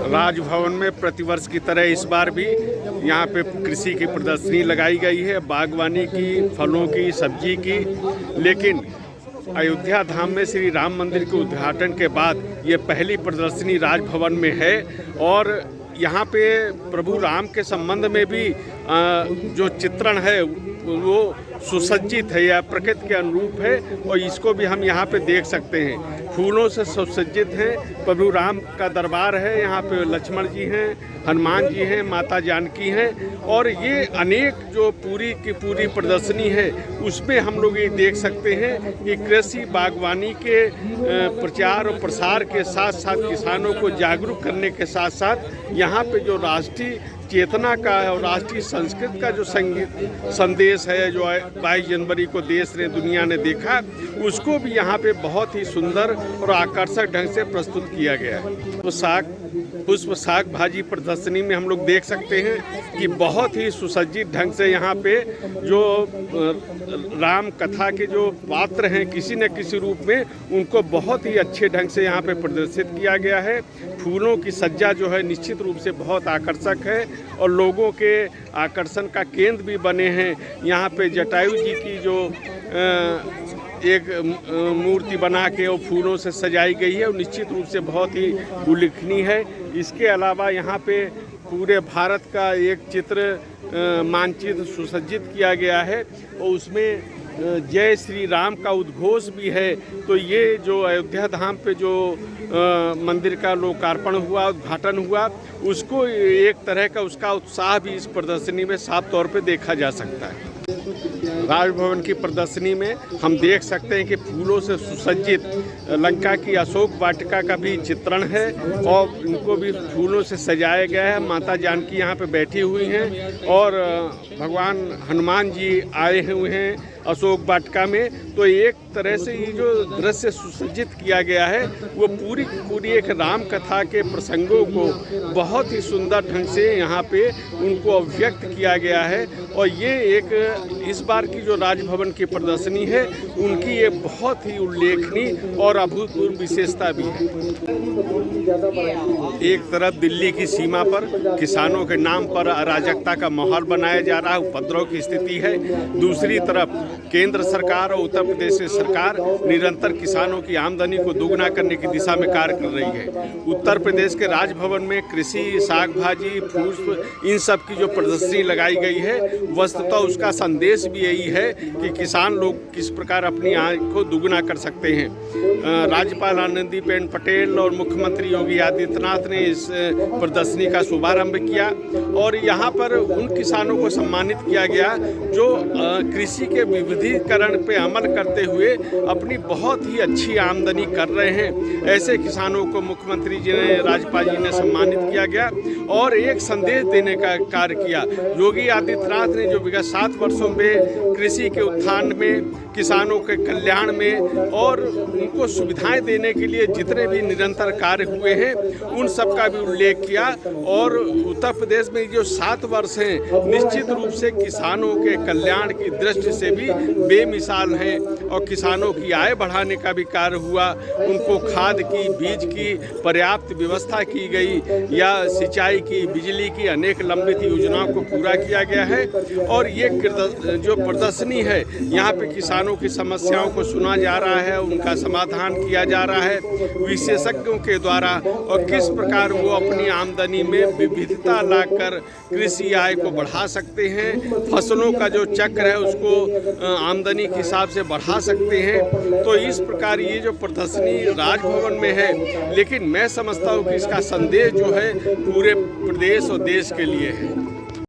राजभवन में प्रतिवर्ष की तरह इस बार भी यहाँ पे कृषि की प्रदर्शनी लगाई गई है, बागवानी की, फलों की, सब्जी की। लेकिन अयोध्या धाम में श्री राम मंदिर के उद्घाटन के बाद ये पहली प्रदर्शनी राजभवन में है और यहाँ पे प्रभु राम के संबंध में भी जो चित्रण है वो सुसज्जित है या प्रकृति के अनुरूप है और इसको भी हम यहाँ पे देख सकते हैं। फूलों से सुसज्जित हैं, प्रभु राम का दरबार है, यहाँ पे लक्ष्मण जी हैं, हनुमान जी हैं, माता जानकी हैं और ये अनेक जो पूरी की पूरी प्रदर्शनी है उसमें हम लोग ये देख सकते हैं कि कृषि बागवानी के प्रचार और प्रसार के साथ साथ किसानों को जागरूक करने के साथ साथ यहाँ पे जो राष्ट्रीय चेतना का और राष्ट्रीय संस्कृति का जो संदेश है जो 22 जनवरी को देश ने दुनिया ने देखा उसको भी यहाँ पे बहुत ही सुंदर और आकर्षक ढंग से प्रस्तुत किया गया है। तो पुष्प साग भाजी प्रदर्शनी में हम लोग देख सकते हैं कि बहुत ही सुसज्जित ढंग से यहाँ पे जो राम कथा के जो पात्र हैं किसी न किसी रूप में उनको बहुत ही अच्छे ढंग से यहाँ पे प्रदर्शित किया गया है। फूलों की सज्जा जो है निश्चित रूप से बहुत आकर्षक है और लोगों के आकर्षण का केंद्र भी बने हैं। यहाँ पे जटायु जी की जो एक मूर्ति बना के और फूलों से सजाई गई है और निश्चित रूप से बहुत ही उल्लेखनीय है। इसके अलावा यहाँ पे पूरे भारत का एक चित्र मानचित्र सुसज्जित किया गया है और उसमें जय श्री राम का उद्घोष भी है। तो ये जो अयोध्या धाम पे जो मंदिर का लोकार्पण हुआ, उद्घाटन हुआ, उसको एक तरह का उसका उत्साह भी इस प्रदर्शनी में साफ तौर पे देखा जा सकता है। राजभवन की प्रदर्शनी में हम देख सकते हैं कि फूलों से सुसज्जित लंका की अशोक वाटिका का भी चित्रण है और इनको भी फूलों से सजाया गया है। माता जानकी यहाँ पे बैठी हुई हैं और भगवान हनुमान जी आए हुए हैं अशोक वाटिका में। तो एक तरह से ये जो दृश्य सुसज्जित किया गया है वो पूरी एक राम कथा के प्रसंगों को बहुत ही सुंदर ढंग से यहाँ पे उनको अभिव्यक्त किया गया है और ये एक इस बार की जो राजभवन की प्रदर्शनी है उनकी ये बहुत ही उल्लेखनीय और अभूतपूर्व विशेषता भी है। एक तरफ दिल्ली की सीमा पर किसानों के नाम पर अराजकता का माहौल बनाया जा रहा है, उपद्रव की स्थिति है। दूसरी तरफ केंद्र सरकार और उत्तर प्रदेश की सरकार निरंतर किसानों की आमदनी को दोगुना करने की दिशा में कार्य कर रही है। उत्तर प्रदेश के राजभवन में कृषि, साग भाजी, पुष्प इन सब की जो प्रदर्शनी लगाई गई है वस्तुतः उसका संदेश भी यही है कि किसान लोग किस प्रकार अपनी आय को दोगुना कर सकते हैं। राज्यपाल आनंदीबेन पटेल और मुख्यमंत्री योगी आदित्यनाथ ने इस प्रदर्शनी का शुभारंभ किया और यहाँ पर उन किसानों को सम्मानित किया गया जो कृषि के विविधीकरण पे अमल करते हुए अपनी बहुत ही अच्छी आमदनी कर रहे हैं। ऐसे किसानों को मुख्यमंत्री जी ने, राज्यपाल जी ने सम्मानित किया गया और एक संदेश देने का कार्य किया। योगी आदित्यनाथ ने जो विगत 7 वर्षों में कृषि के उत्थान में, किसानों के कल्याण में और उनको सुविधाएं देने के लिए जितने भी निरंतर कार्य हुए हैं उन सब का भी उल्लेख किया और उत्तर प्रदेश में जो 7 वर्ष हैं निश्चित रूप से किसानों के कल्याण की दृष्टि से भी बेमिसाल हैं और किसानों की आय बढ़ाने का भी कार्य हुआ। उनको खाद की, बीज की पर्याप्त व्यवस्था की गई या सिंचाई की, बिजली की अनेक लंबित योजनाओं को पूरा किया गया है और ये जो प्रदर्शनी है यहाँ पे किसानों की समस्याओं को सुना जा रहा है, उनका समाधान किया जा रहा है विशेषज्ञों के द्वारा और किस प्रकार वो अपनी आमदनी में विविधता लाकर कृषि आय को बढ़ा सकते हैं, फसलों का जो चक्र है उसको आमदनी के हिसाब से बढ़ा सकते हैं। तो इस प्रकार ये जो प्रदर्शनी राजभवन में है, लेकिन मैं समझता हूँ कि इसका संदेश जो है पूरे प्रदेश और देश के लिए है।